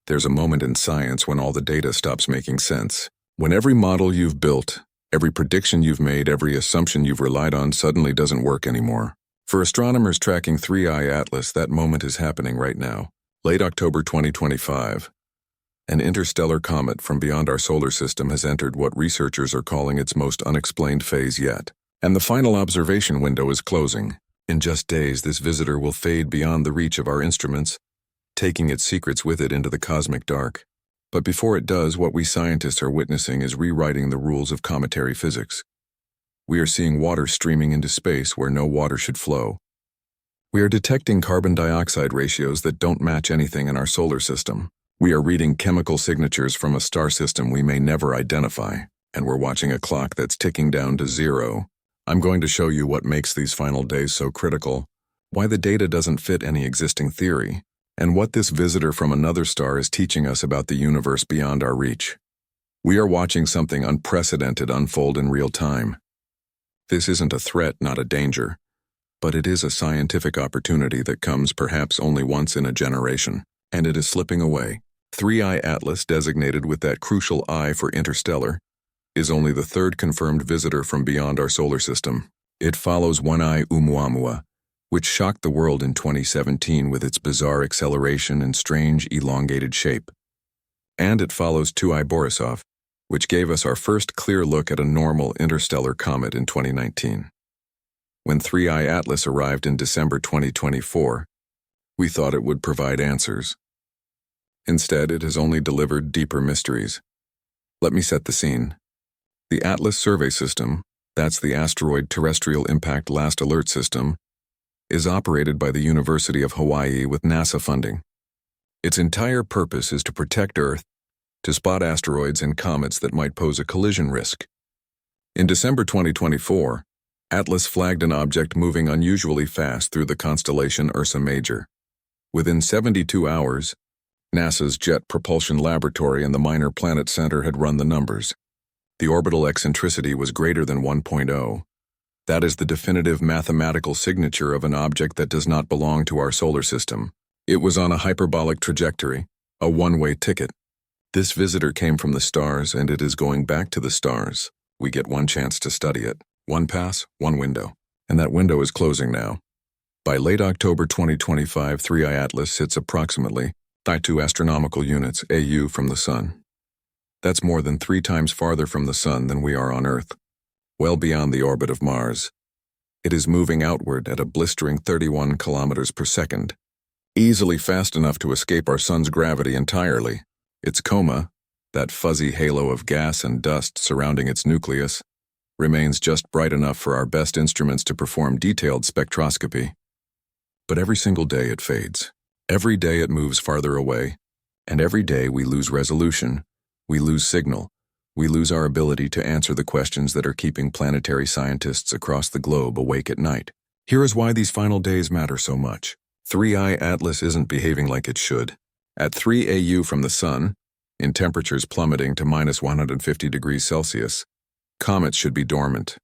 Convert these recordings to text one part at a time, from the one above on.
There's a moment in science when all the data stops making sense. When every model you've built, every prediction you've made, every assumption you've relied on suddenly doesn't work anymore. For astronomers tracking 3IATLAS, that moment is happening right now. Late October 2025. An interstellar comet from beyond our solar system has entered what researchers are calling its most unexplained phase yet. And the final observation window is closing. In just days, this visitor will fade beyond the reach of our instruments, taking its secrets with it into the cosmic dark. But before it does, what we scientists are witnessing is rewriting the rules of cometary physics. We are seeing water streaming into space where no water should flow. We are detecting carbon dioxide ratios that don't match anything in our solar system. We are reading chemical signatures from a star system we may never identify, and we're watching a clock that's ticking down to zero. I'm going to show you what makes these final days so critical, why the data doesn't fit any existing theory, and what this visitor from another star is teaching us about the universe beyond our reach. We are watching something unprecedented unfold in real time. This isn't a threat, not a danger, but it is a scientific opportunity that comes perhaps only once in a generation, and it is slipping away. 3IATLAS, designated with that crucial I for interstellar, is only the third confirmed visitor from beyond our solar system. It follows 1I Oumuamua, which shocked the world in 2017 with its bizarre acceleration and strange elongated shape. And it follows 2I Borisov, which gave us our first clear look at a normal interstellar comet in 2019. When 3IATLAS arrived in December 2024, we thought it would provide answers. Instead, it has only delivered deeper mysteries. Let me set the scene. The ATLAS survey system, that's the Asteroid Terrestrial Impact Last Alert System, is operated by the University of Hawaii with NASA funding. Its entire purpose is to protect Earth, to spot asteroids and comets that might pose a collision risk. In December 2024, ATLAS flagged an object moving unusually fast through the constellation Ursa Major. Within 72 hours, NASA's Jet Propulsion Laboratory and the Minor Planet Center had run the numbers. The orbital eccentricity was greater than 1.0. That is the definitive mathematical signature of an object that does not belong to our solar system. It was on a hyperbolic trajectory, a one-way ticket. This visitor came from the stars, and it is going back to the stars. We get one chance to study it. One pass, one window. And that window is closing now. By late October 2025, 3IATLAS sits approximately 2 astronomical units, AU, from the Sun. That's more than 3 times farther from the Sun than we are on Earth, well beyond the orbit of Mars. It is moving outward at a blistering 31 kilometers per second, easily fast enough to escape our Sun's gravity entirely. Its coma, that fuzzy halo of gas and dust surrounding its nucleus, remains just bright enough for our best instruments to perform detailed spectroscopy. But every single day it fades. Every day it moves farther away, and every day we lose resolution, we lose signal, we lose our ability to answer the questions that are keeping planetary scientists across the globe awake at night. Here is why these final days matter so much. 3IATLAS isn't behaving like it should. At 3 AU from the Sun, in temperatures plummeting to minus 150 degrees Celsius, comets should be dormant.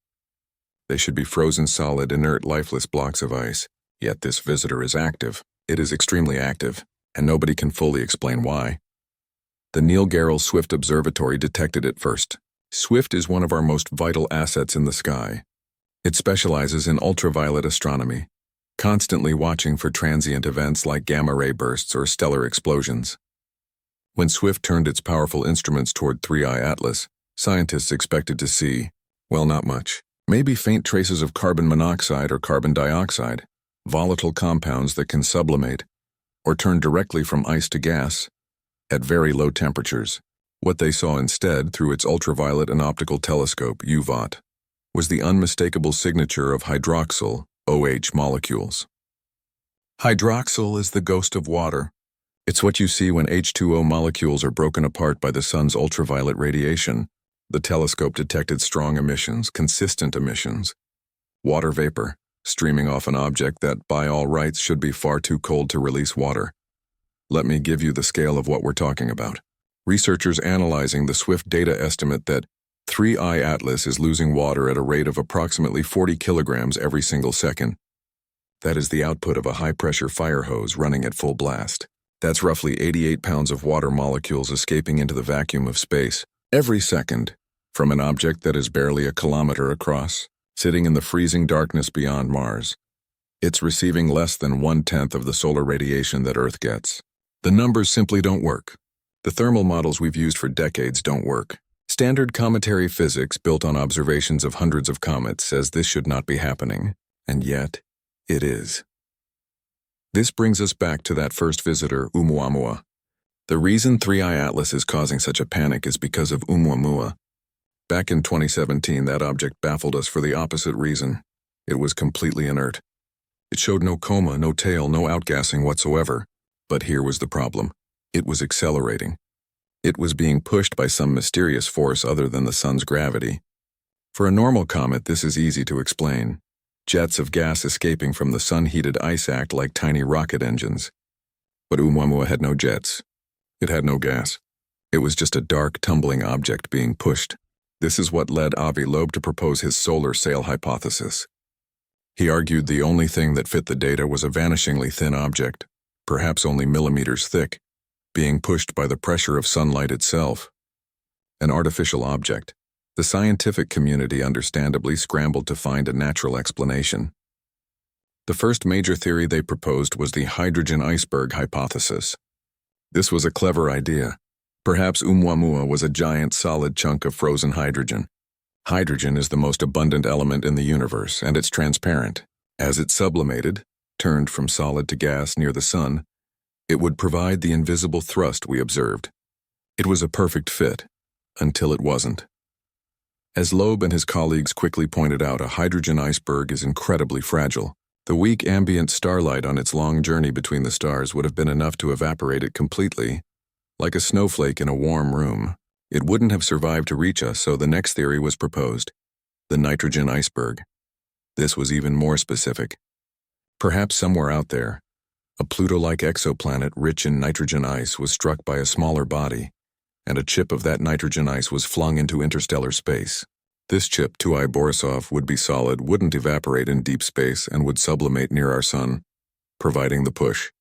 They should be frozen solid, inert, lifeless blocks of ice. Yet this visitor is active. It is extremely active, and nobody can fully explain why. The Neil Gehrels Swift Observatory detected it first. Swift is one of our most vital assets in the sky. It specializes in ultraviolet astronomy, constantly watching for transient events like gamma-ray bursts or stellar explosions. When Swift turned its powerful instruments toward 3IATLAS, scientists expected to see, well, not much. Maybe faint traces of carbon monoxide or carbon dioxide, volatile compounds that can sublimate, or turn directly from ice to gas, at very low temperatures. What they saw instead, through its ultraviolet and optical telescope, UVOT, was the unmistakable signature of hydroxyl, OH molecules. Hydroxyl is the ghost of water. It's what you see when H2O molecules are broken apart by the sun's ultraviolet radiation. The telescope detected strong emissions, consistent emissions. Water vapor, streaming off an object that, by all rights, should be far too cold to release water. Let me give you the scale of what we're talking about. Researchers analyzing the Swift data estimate that 3IATLAS is losing water at a rate of approximately 40 kilograms every single second. That is the output of a high-pressure fire hose running at full blast. That's roughly 88 pounds of water molecules escaping into the vacuum of space every second from an object that is barely a kilometer across, sitting in the freezing darkness beyond Mars. It's receiving less than 1/10 of the solar radiation that Earth gets. The numbers simply don't work. The thermal models we've used for decades don't work. Standard cometary physics built on observations of hundreds of comets says this should not be happening, and yet it is. This brings us back to that first visitor, Oumuamua. The reason 3IATLAS is causing such a panic is because of Oumuamua. Back in 2017, that object baffled us for the opposite reason. It was completely inert. It showed no coma, no tail, no outgassing whatsoever. But here was the problem. It was accelerating. It was being pushed by some mysterious force other than the sun's gravity. For a normal comet, this is easy to explain. Jets of gas escaping from the sun-heated ice act like tiny rocket engines. But Oumuamua had no jets. It had no gas. It was just a dark, tumbling object being pushed. This is what led Loeb to propose his solar sail hypothesis. He argued the only thing that fit the data was a vanishingly thin object, perhaps only millimeters thick, being pushed by the pressure of sunlight itself. An artificial object. The scientific community understandably scrambled to find a natural explanation. The first major theory they proposed was the hydrogen iceberg hypothesis. This was a clever idea. Perhaps Oumuamua was a giant solid chunk of frozen hydrogen. Hydrogen is the most abundant element in the universe, and it's transparent. As it sublimated, turned from solid to gas near the sun, it would provide the invisible thrust we observed. It was a perfect fit, until it wasn't. As Loeb and his colleagues quickly pointed out, a hydrogen iceberg is incredibly fragile. The weak ambient starlight on its long journey between the stars would have been enough to evaporate it completely. Like a snowflake in a warm room, it wouldn't have survived to reach us, so the next theory was proposed, the nitrogen iceberg. This was even more specific. Perhaps somewhere out there, a Pluto-like exoplanet rich in nitrogen ice was struck by a smaller body, and a chip of that nitrogen ice was flung into interstellar space. This chip, 2I Borisov, would be solid, wouldn't evaporate in deep space, and would sublimate near our sun, providing the push.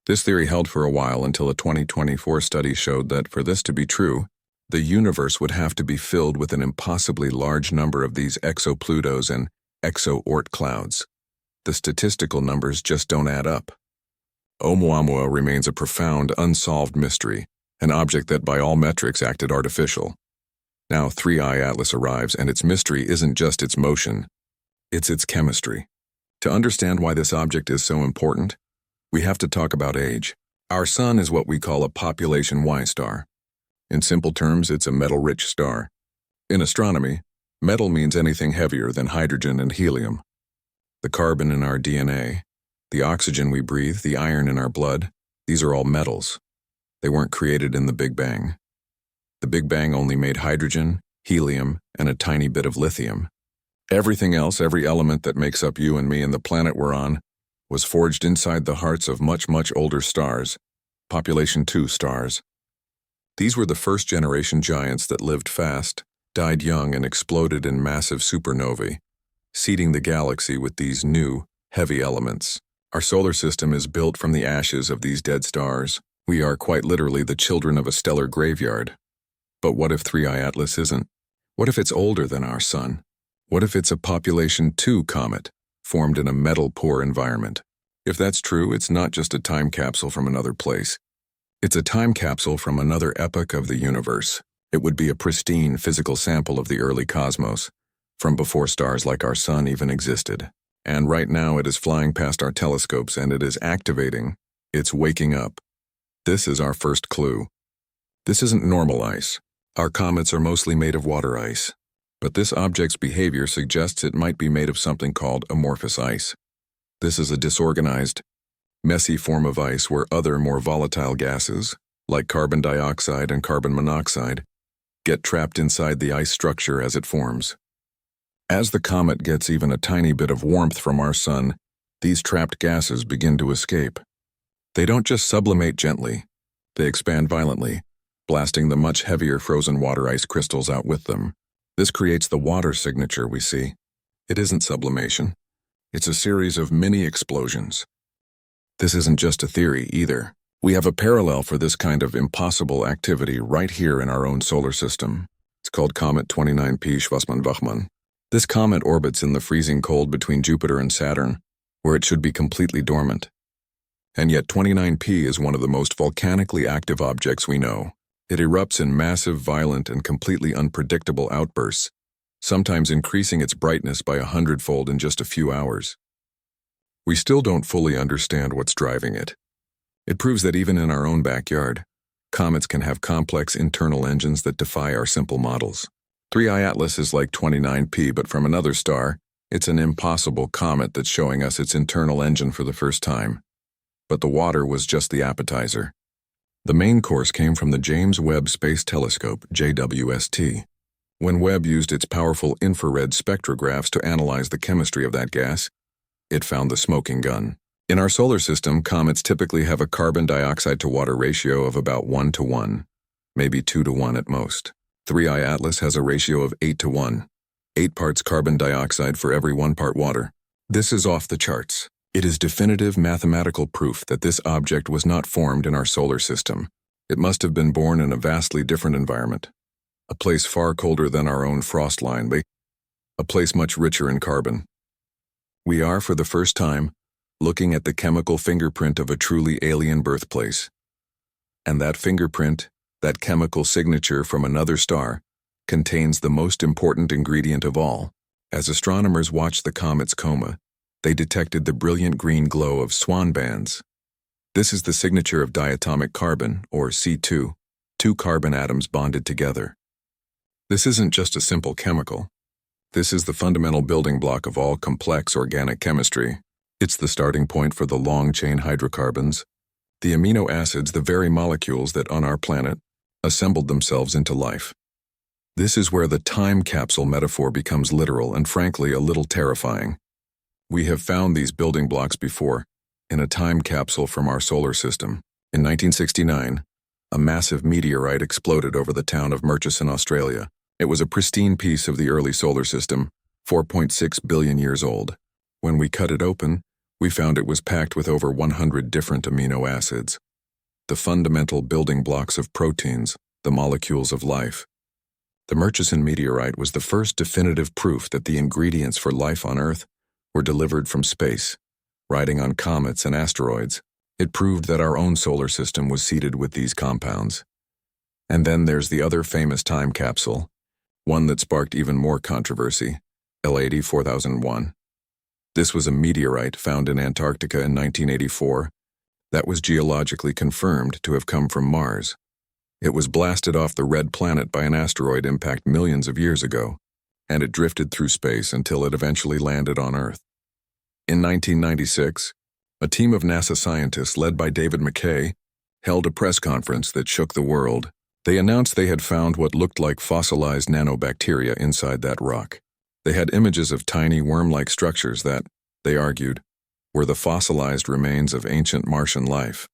This theory held for a while until a 2024 study showed that for this to be true, the universe would have to be filled with an impossibly large number of these exoplutos and exo-Oort clouds. The statistical numbers just don't add up. Oumuamua remains a profound, unsolved mystery, an object that by all metrics acted artificial. Now 3IATLAS arrives, and its mystery isn't just its motion, it's its chemistry. To understand why this object is so important, we have to talk about age. Our sun is what we call a population Y star. In simple terms, it's a metal-rich star. In astronomy, metal means anything heavier than hydrogen and helium. The carbon in our DNA, the oxygen we breathe, the iron in our blood, these are all metals. They weren't created in the Big Bang. The Big Bang only made hydrogen, helium, and a tiny bit of lithium. Everything else, every element that makes up you and me and the planet we're on, was forged inside the hearts of much, much older stars, population 2 stars. These were the first-generation giants that lived fast, died young, and exploded in massive supernovae, seeding the galaxy with these new, heavy elements. Our solar system is built from the ashes of these dead stars. We are quite literally the children of a stellar graveyard. But what if 3IATLAS isn't? What if it's older than our sun? What if it's a population 2 comet, formed in a metal-poor environment? If that's true, it's not just a time capsule from another place. It's a time capsule from another epoch of the universe. It would be a pristine physical sample of the early cosmos, from before stars like our sun even existed. And right now it is flying past our telescopes, and it is activating. It's waking up. This is our first clue. This isn't normal ice. Our comets are mostly made of water ice. But this object's behavior suggests it might be made of something called amorphous ice. This is a disorganized, messy form of ice where other, more volatile gases, like carbon dioxide and carbon monoxide, get trapped inside the ice structure as it forms. As the comet gets even a tiny bit of warmth from our sun, these trapped gases begin to escape. They don't just sublimate gently, they expand violently, blasting the much heavier frozen water ice crystals out with them. This creates the water signature we see. It isn't sublimation. It's a series of mini explosions. This isn't just a theory either. We have a parallel for this kind of impossible activity right here in our own solar system. It's called Comet 29P Schwarzmann-Wachmann. This comet orbits in the freezing cold between Jupiter and Saturn, where it should be completely dormant. And yet 29P is one of the most volcanically active objects we know. It erupts in massive, violent, and completely unpredictable outbursts, sometimes increasing its brightness by 100-fold in just a few hours. We still don't fully understand what's driving it. It proves that even in our own backyard, comets can have complex internal engines that defy our simple models. 3IATLAS is like 29P, but from another star. It's an impossible comet that's showing us its internal engine for the first time. But the water was just the appetizer. The main course came from the James Webb Space Telescope, JWST. When Webb used its powerful infrared spectrographs to analyze the chemistry of that gas, it found the smoking gun. In our solar system, comets typically have a carbon dioxide to water ratio of about 1:1, maybe 2:1 at most. 3IATLAS has a ratio of 8:1, 8 parts carbon dioxide for every 1 part water. This is off the charts. It is definitive mathematical proof that this object was not formed in our solar system. It must have been born in a vastly different environment, a place far colder than our own frost line, a place much richer in carbon. We are, for the first time, looking at the chemical fingerprint of a truly alien birthplace. And that fingerprint, that chemical signature from another star, contains the most important ingredient of all. As astronomers watched the comet's coma, they detected the brilliant green glow of swan bands. This is the signature of diatomic carbon, or C2, 2 carbon atoms bonded together. This isn't just a simple chemical. This is the fundamental building block of all complex organic chemistry. It's the starting point for the long-chain hydrocarbons, the amino acids, the very molecules that on our planet assembled themselves into life. This is where the time capsule metaphor becomes literal and frankly a little terrifying. We have found these building blocks before, in a time capsule from our solar system. In 1969, a massive meteorite exploded over the town of Murchison, Australia. It was a pristine piece of the early solar system, 4.6 billion years old. When we cut it open, we found it was packed with over 100 different amino acids, the fundamental building blocks of proteins, the molecules of life. The Murchison meteorite was the first definitive proof that the ingredients for life on Earth were delivered from space, riding on comets and asteroids. It proved that our own solar system was seeded with these compounds. And then there's the other famous time capsule, one that sparked even more controversy, L80 4001. This was a meteorite found in Antarctica in 1984 that was geologically confirmed to have come from Mars. It was blasted off the red planet by an asteroid impact millions of years ago, and it drifted through space until it eventually landed on Earth. In 1996, a team of NASA scientists led by David McKay held a press conference that shook the world. They announced they had found what looked like fossilized nanobacteria inside that rock. They had images of tiny worm-like structures that, they argued, were the fossilized remains of ancient Martian life.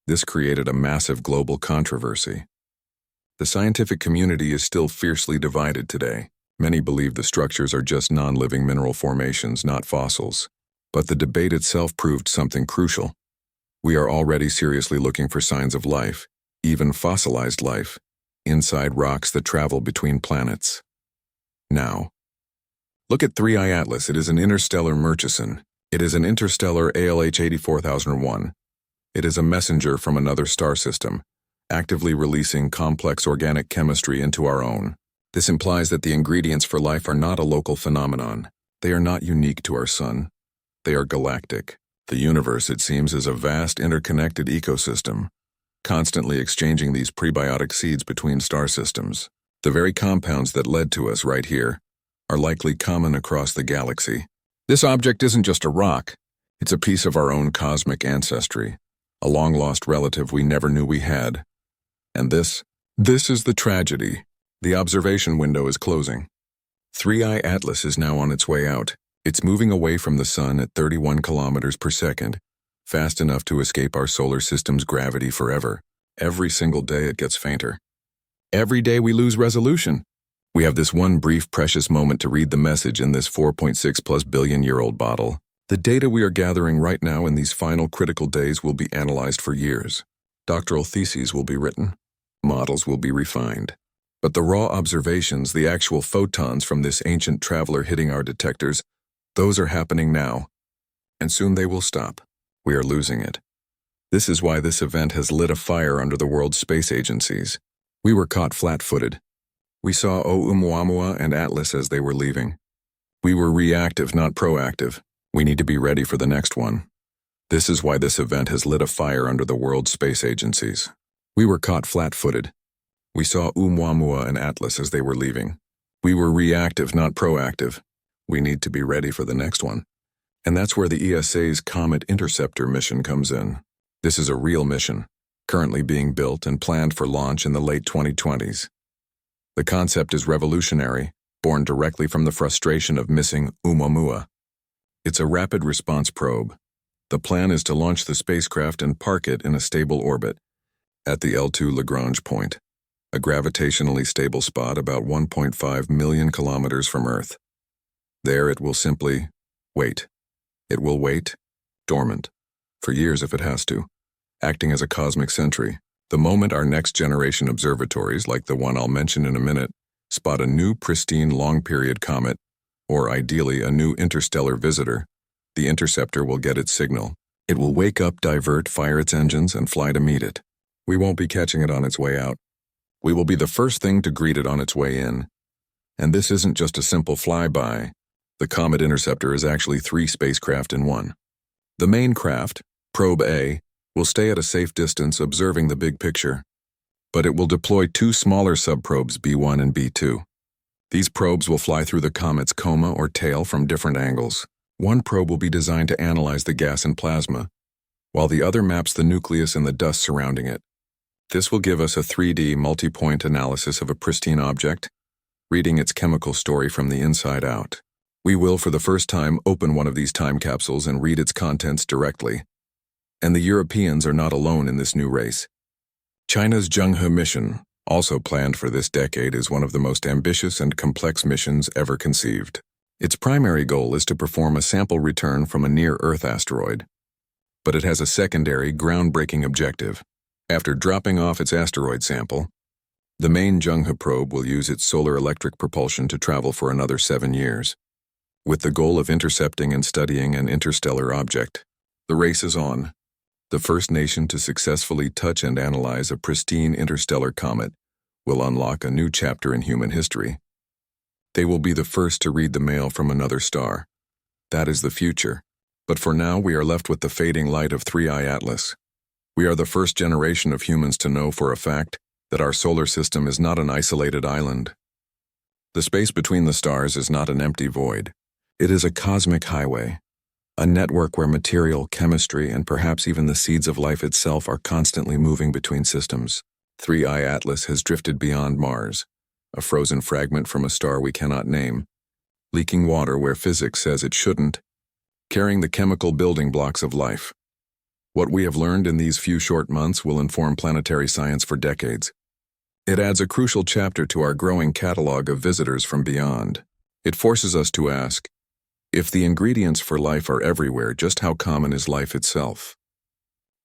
This created a massive global controversy. The scientific community is still fiercely divided today. Many believe the structures are just non-living mineral formations, not fossils. But the debate itself proved something crucial. We are already seriously looking for signs of life, even fossilized life, inside rocks that travel between planets. Now, look at 3IATLAS. It is an interstellar Murchison. It is an interstellar ALH 84001. It is a messenger from another star system, actively releasing complex organic chemistry into our own. This implies that the ingredients for life are not a local phenomenon. They are not unique to our sun. They are galactic. The universe, it seems, is a vast interconnected ecosystem, constantly exchanging these prebiotic seeds between star systems. The very compounds that led to us right here are likely common across the galaxy. This object isn't just a rock. It's a piece of our own cosmic ancestry, a long-lost relative we never knew we had. And this is the tragedy. The observation window is closing. 3IATLAS is now on its way out. It's moving away from the sun at 31 kilometers per second, fast enough to escape our solar system's gravity forever. Every single day it gets fainter. Every day we lose resolution. We have this one brief precious moment to read the message in this 4.6+ billion-year-old bottle. The data we are gathering right now in these final critical days will be analyzed for years. Doctoral theses will be written. Models will be refined. But the raw observations, the actual photons from this ancient traveler hitting our detectors, those are happening now. And soon they will stop. We are losing it. This is why this event has lit a fire under the world's space agencies. We were caught flat-footed. We saw Oumuamua and Atlas as they were leaving. We were reactive, not proactive. We need to be ready for the next one. This is why this event has lit a fire under the world's space agencies. We were caught flat-footed. We saw Oumuamua and Atlas as they were leaving. We were reactive, not proactive. We need to be ready for the next one. And that's where the ESA's Comet Interceptor mission comes in. This is a real mission, currently being built and planned for launch in the late 2020s. The concept is revolutionary, born directly from the frustration of missing Oumuamua. It's a rapid response probe. The plan is to launch the spacecraft and park it in a stable orbit at the L2 Lagrange point, a gravitationally stable spot about 1.5 million kilometers from Earth. There it will simply wait. It will wait, dormant, for years if it has to, acting as a cosmic sentry. The moment our next-generation observatories, like the one I'll mention in a minute, spot a new pristine long-period comet, or ideally a new interstellar visitor, the interceptor will get its signal. It will wake up, divert, fire its engines, and fly to meet it. We won't be catching it on its way out. We will be the first thing to greet it on its way in. And this isn't just a simple flyby. The Comet Interceptor is actually 3 spacecraft in one. The main craft, Probe A, will stay at a safe distance observing the big picture. But it will deploy 2 smaller subprobes, B1 and B2. These probes will fly through the comet's coma or tail from different angles. One probe will be designed to analyze the gas and plasma, while the other maps the nucleus and the dust surrounding it. This will give us a 3D multi-point analysis of a pristine object, reading its chemical story from the inside out. We will, for the first time, open one of these time capsules and read its contents directly. And the Europeans are not alone in this new race. China's Zhenghe mission, also planned for this decade, is one of the most ambitious and complex missions ever conceived. Its primary goal is to perform a sample return from a near-Earth asteroid. But it has a secondary, groundbreaking objective. After dropping off its asteroid sample, the main Zhenghe probe will use its solar electric propulsion to travel for another 7 years. With the goal of intercepting and studying an interstellar object, the race is on. The first nation to successfully touch and analyze a pristine interstellar comet will unlock a new chapter in human history. They will be the first to read the mail from another star. That is the future. But for now, we are left with the fading light of 3IATLAS. We are the first generation of humans to know for a fact that our solar system is not an isolated island. The space between the stars is not an empty void. It is a cosmic highway, a network where material, chemistry, and perhaps even the seeds of life itself are constantly moving between systems. 3IATLAS has drifted beyond Mars, a frozen fragment from a star we cannot name, leaking water where physics says it shouldn't, carrying the chemical building blocks of life. What we have learned in these few short months will inform planetary science for decades. It adds a crucial chapter to our growing catalog of visitors from beyond. It forces us to ask, if the ingredients for life are everywhere, just how common is life itself?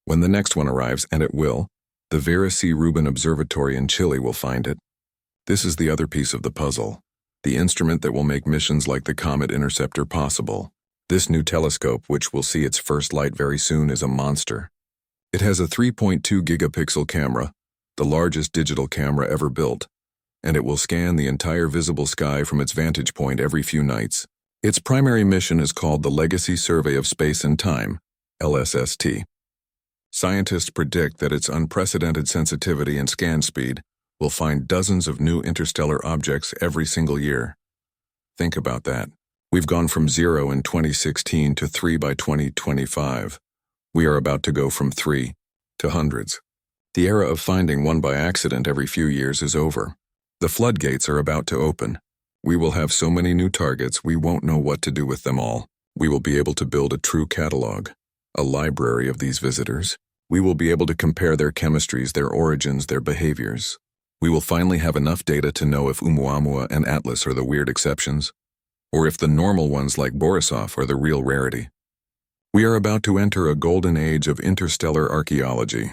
When the next one arrives, and it will, the Vera C. Rubin Observatory in Chile will find it. This is the other piece of the puzzle, the instrument that will make missions like the Comet Interceptor possible. This new telescope, which will see its first light very soon, is a monster. It has a 3.2 gigapixel camera, the largest digital camera ever built, and it will scan the entire visible sky from its vantage point every few nights. Its primary mission is called the Legacy Survey of Space and Time, LSST. Scientists predict that its unprecedented sensitivity and scan speed will find dozens of new interstellar objects every single year. Think about that. We've gone from 0 in 2016 to 3 by 2025. We are about to go from 3 to hundreds. The era of finding one by accident every few years is over. The floodgates are about to open. We will have so many new targets, we won't know what to do with them all. We will be able to build a true catalog, a library of these visitors. We will be able to compare their chemistries, their origins, their behaviors. We will finally have enough data to know if Oumuamua and Atlas are the weird exceptions, or if the normal ones like Borisov are the real rarity. We are about to enter a golden age of interstellar archaeology.